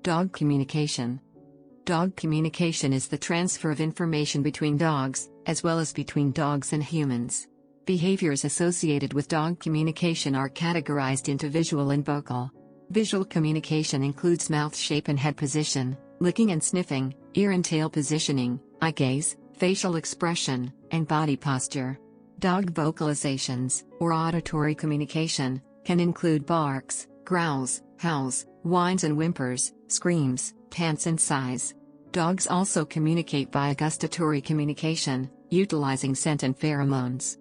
Dog communication. Dog communication is the transfer of information between dogs, as well as between dogs and humans. Behaviors associated with dog communication are categorized into visual and vocal. Visual communication includes mouth shape and head position, licking and sniffing, ear and tail positioning, eye gaze, facial expression, and body posture. Dog vocalizations, or auditory communication, can include barks, growls, howls, whines and whimpers, screams, pants and sighs. Dogs also communicate via gustatory communication, utilizing scent and pheromones.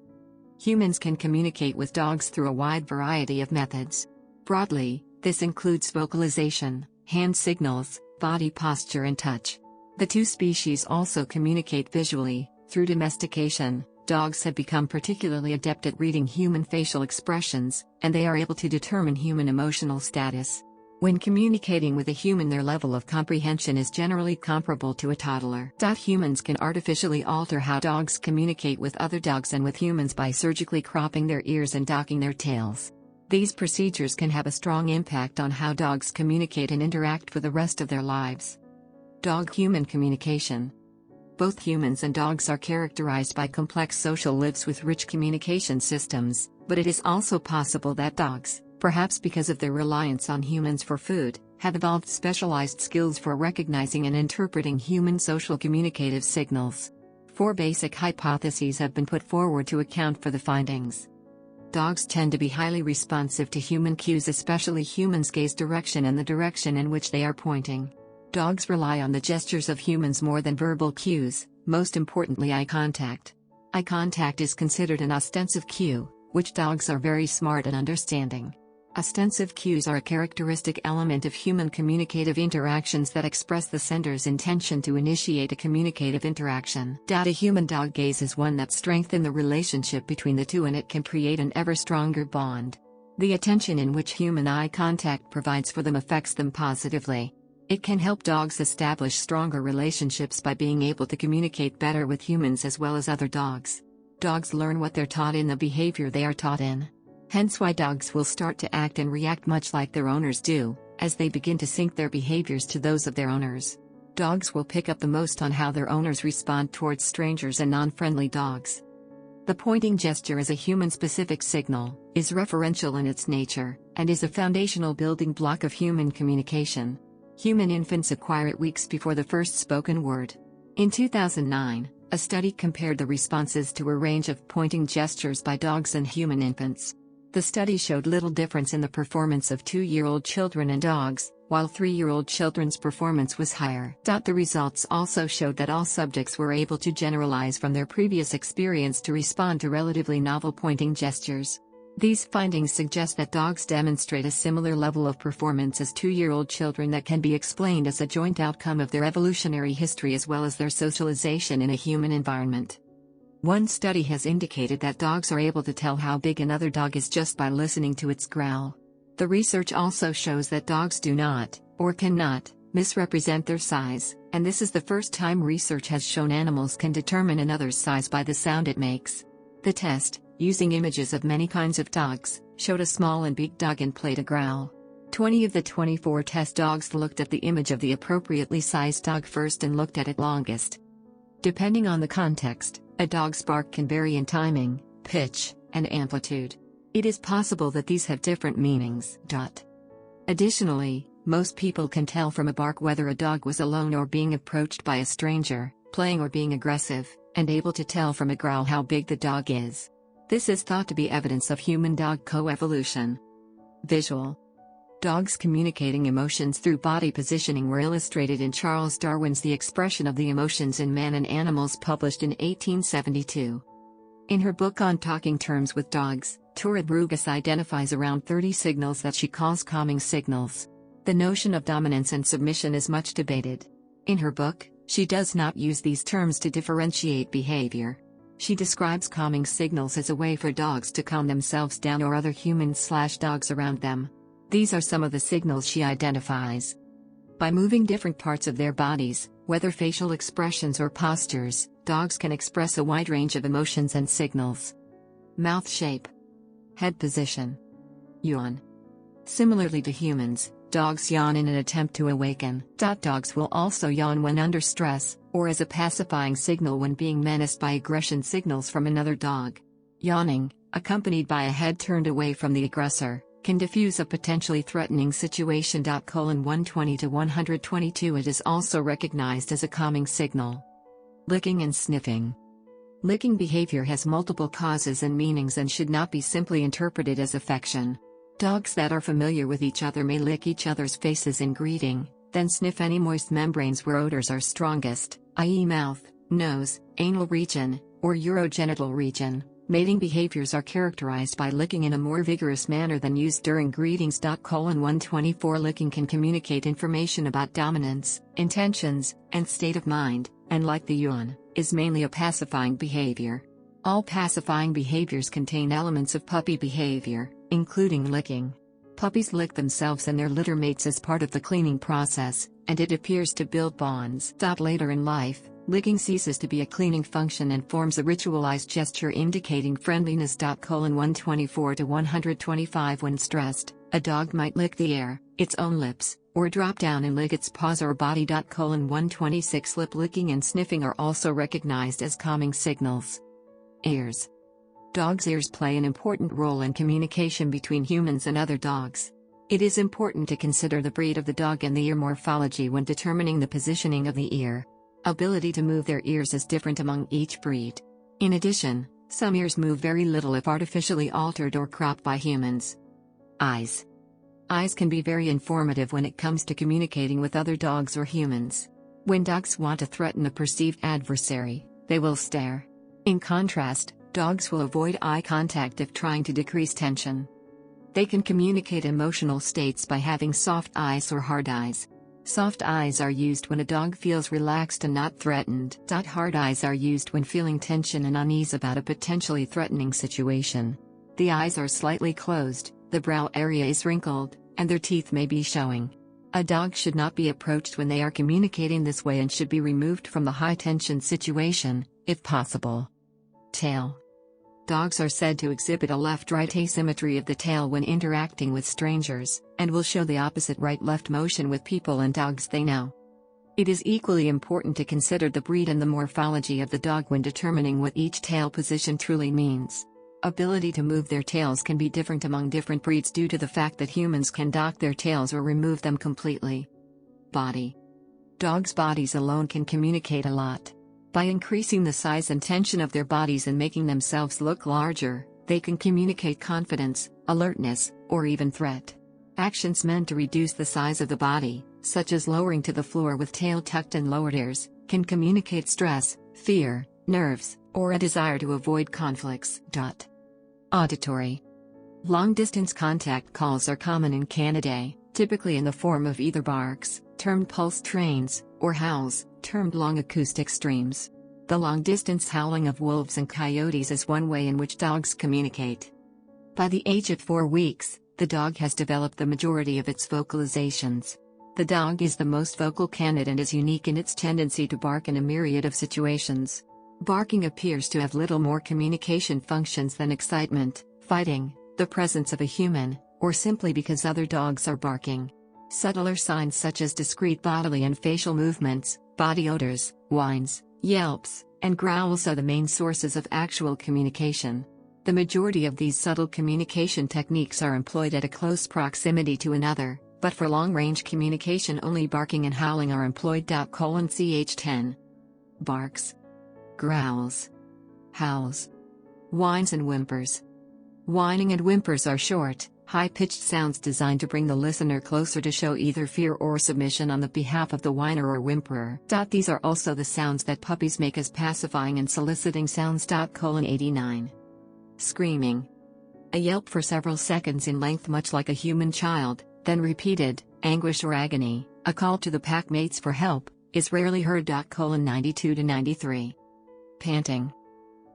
Humans can communicate with dogs through a wide variety of methods. Broadly, this includes vocalization, hand signals, body posture and touch. The two species also communicate visually. Through domestication, dogs have become particularly adept at reading human facial expressions, and they are able to determine human emotional status. When communicating with a human, their level of comprehension is generally comparable to a toddler. Humans can artificially alter how dogs communicate with other dogs and with humans by surgically cropping their ears and docking their tails. These procedures can have a strong impact on how dogs communicate and interact for the rest of their lives. Dog-human communication. Both humans and dogs are characterized by complex social lives with rich communication systems, but it is also possible that dogs, perhaps because of their reliance on humans for food, have evolved specialized skills for recognizing and interpreting human social communicative signals. 4 basic hypotheses have been put forward to account for the findings. Dogs tend to be highly responsive to human cues, especially humans' gaze direction and the direction in which they are pointing. Dogs rely on the gestures of humans more than verbal cues, most importantly eye contact. Eye contact is considered an ostensive cue, which dogs are very smart at understanding. Ostensive cues are a characteristic element of human communicative interactions that express the sender's intention to initiate a communicative interaction. A human-dog gaze is one that strengthens the relationship between the two, and it can create an ever stronger bond. The attention in which human eye contact provides for them affects them positively. It can help dogs establish stronger relationships by being able to communicate better with humans as well as other dogs. Dogs learn what they're taught in the behavior they are taught in. Hence why dogs will start to act and react much like their owners do, as they begin to sync their behaviors to those of their owners. Dogs will pick up the most on how their owners respond towards strangers and non-friendly dogs. The pointing gesture is a human-specific signal, is referential in its nature, and is a foundational building block of human communication. Human infants acquire it weeks before the first spoken word. In 2009, a study compared the responses to a range of pointing gestures by dogs and human infants. The study showed little difference in the performance of 2-year-old children and dogs, while 3-year-old children's performance was higher. The results also showed that all subjects were able to generalize from their previous experience to respond to relatively novel pointing gestures. These findings suggest that dogs demonstrate a similar level of performance as 2-year-old children that can be explained as a joint outcome of their evolutionary history as well as their socialization in a human environment. One study has indicated that dogs are able to tell how big another dog is just by listening to its growl. The research also shows that dogs do not, or cannot, misrepresent their size, and this is the first time research has shown animals can determine another's size by the sound it makes. The test, using images of many kinds of dogs, showed a small and big dog and played a growl. 20 of the 24 test dogs looked at the image of the appropriately sized dog first and looked at it longest. Depending on the context, a dog's bark can vary in timing, pitch, and amplitude. It is possible that these have different meanings. Additionally, most people can tell from a bark whether a dog was alone or being approached by a stranger, playing or being aggressive, and able to tell from a growl how big the dog is. This is thought to be evidence of human-dog coevolution. Visual. Dogs communicating emotions through body positioning were illustrated in Charles Darwin's The Expression of the Emotions in Man and Animals, published in 1872. In her book on talking terms with dogs, Tora Brugus identifies around 30 signals that she calls calming signals. The notion of dominance and submission is much debated. In her book, she does not use these terms to differentiate behavior. She describes calming signals as a way for dogs to calm themselves down or other humans/dogs around them. These are some of the signals she identifies. By moving different parts of their bodies, whether facial expressions or postures, dogs can express a wide range of emotions and signals. Mouth shape. Head position. Yawn. Similarly to humans, Dogs yawn in an attempt to awaken. Dogs will also yawn when under stress, or as a pacifying signal when being menaced by aggression signals from another dog. Yawning, accompanied by a head turned away from the aggressor, can diffuse a potentially threatening situation. 120 to 122 It is also recognized as a calming signal. Licking and sniffing. Licking behavior has multiple causes and meanings and should not be simply interpreted as affection. Dogs that are familiar with each other may lick each other's faces in greeting, then sniff any moist membranes where odors are strongest, i.e. mouth, nose, anal region, or urogenital region. Mating behaviors are characterized by licking in a more vigorous manner than used during greetings. 124 Licking can communicate information about dominance, intentions, and state of mind, and like the yawn, is mainly a pacifying behavior. All pacifying behaviors contain elements of puppy behavior, including licking. Puppies lick themselves and their litter mates as part of the cleaning process, and it appears to build bonds. Later in life, licking ceases to be a cleaning function and forms a ritualized gesture indicating friendliness. 124 to 125 When stressed, a dog might lick the air, its own lips, or drop down and lick its paws or body. 126 Lip licking and sniffing are also recognized as calming signals. Ears. Dogs' ears play an important role in communication between humans and other dogs. It is important to consider the breed of the dog and the ear morphology when determining the positioning of the ear. Ability to move their ears is different among each breed. In addition, some ears move very little if artificially altered or cropped by humans. Eyes. Eyes can be very informative when it comes to communicating with other dogs or humans. When dogs want to threaten a perceived adversary, they will stare. In contrast, dogs will avoid eye contact if trying to decrease tension. They can communicate emotional states by having soft eyes or hard eyes. Soft eyes are used when a dog feels relaxed and not threatened. Hard eyes are used when feeling tension and unease about a potentially threatening situation. The eyes are slightly closed, the brow area is wrinkled, and their teeth may be showing. A dog should not be approached when they are communicating this way and should be removed from the high-tension situation, if possible. Tail. Dogs are said to exhibit a left-right asymmetry of the tail when interacting with strangers, and will show the opposite right-left motion with people and dogs they know. It is equally important to consider the breed and the morphology of the dog when determining what each tail position truly means. Ability to move their tails can be different among different breeds due to the fact that humans can dock their tails or remove them completely. Body. Dogs' bodies alone can communicate a lot. By increasing the size and tension of their bodies and making themselves look larger, they can communicate confidence, alertness, or even threat. Actions meant to reduce the size of the body, such as lowering to the floor with tail tucked and lowered ears, can communicate stress, fear, nerves, or a desire to avoid conflicts. Auditory. Long-distance contact calls are common in Canidae, typically in the form of either barks, termed pulse trains, or howls, termed long acoustic streams. The long-distance howling of wolves and coyotes is one way in which dogs communicate. By the age of 4 weeks, the dog has developed the majority of its vocalizations. The dog is the most vocal canid and is unique in its tendency to bark in a myriad of situations. Barking appears to have little more communication functions than excitement, fighting, the presence of a human, or simply because other dogs are barking. Subtler signs such as discrete bodily and facial movements, body odors, whines, yelps, and growls are the main sources of actual communication. The majority of these subtle communication techniques are employed at a close proximity to another, but for long-range communication only barking and howling are employed. Ch 10. Barks. Growls. Howls. Whines and whimpers. Whining and whimpers are short, high-pitched sounds designed to bring the listener closer to show either fear or submission on the behalf of the whiner or whimperer. These are also the sounds that puppies make as pacifying and soliciting sounds. 89. Screaming. A yelp for several seconds in length, much like a human child, then repeated, anguish or agony, a call to the pack mates for help, is rarely heard. 92 to 93. Panting.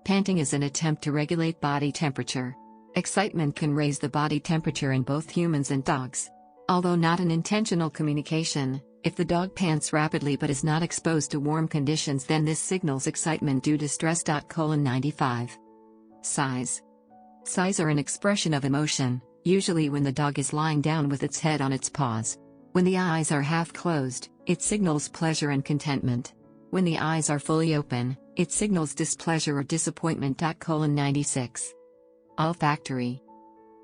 Panting is an attempt to regulate body temperature. Excitement can raise the body temperature in both humans and dogs. Although not an intentional communication, if the dog pants rapidly but is not exposed to warm conditions, then this signals excitement due to stress. 95. Sighs. Sighs are an expression of emotion, usually when the dog is lying down with its head on its paws. When the eyes are half closed, it signals pleasure and contentment. When the eyes are fully open, it signals displeasure or disappointment. 96. Olfactory.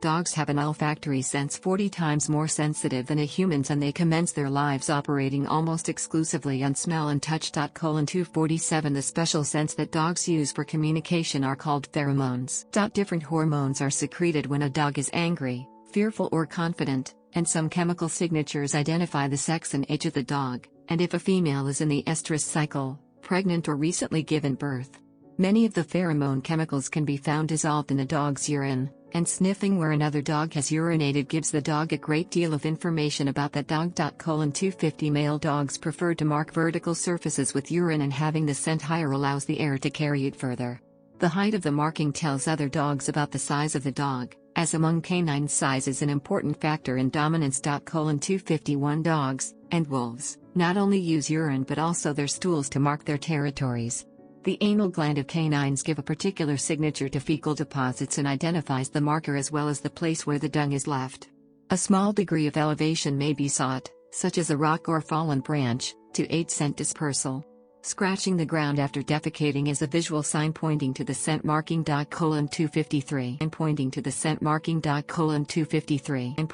Dogs have an olfactory sense 40 times more sensitive than humans, and they commence their lives operating almost exclusively on smell and touch. 247 The special scents that dogs use for communication are called pheromones. Different hormones are secreted when a dog is angry, fearful or confident, and some chemical signatures identify the sex and age of the dog, and if a female is in the estrus cycle, pregnant or recently given birth. Many of the pheromone chemicals can be found dissolved in a dog's urine, and sniffing where another dog has urinated gives the dog a great deal of information about that dog. 250 Male dogs prefer to mark vertical surfaces with urine, and having the scent higher allows the air to carry it further. The height of the marking tells other dogs about the size of the dog, as among canines size is an important factor in dominance. 251 Dogs and wolves not only use urine but also their stools to mark their territories. The anal gland of canines give a particular signature to fecal deposits and identifies the marker as well as the place where the dung is left. A small degree of elevation may be sought, such as a rock or fallen branch, to aid scent dispersal. Scratching the ground after defecating is a visual sign pointing to the scent marking. 253 and pointing to the scent marking. 253 and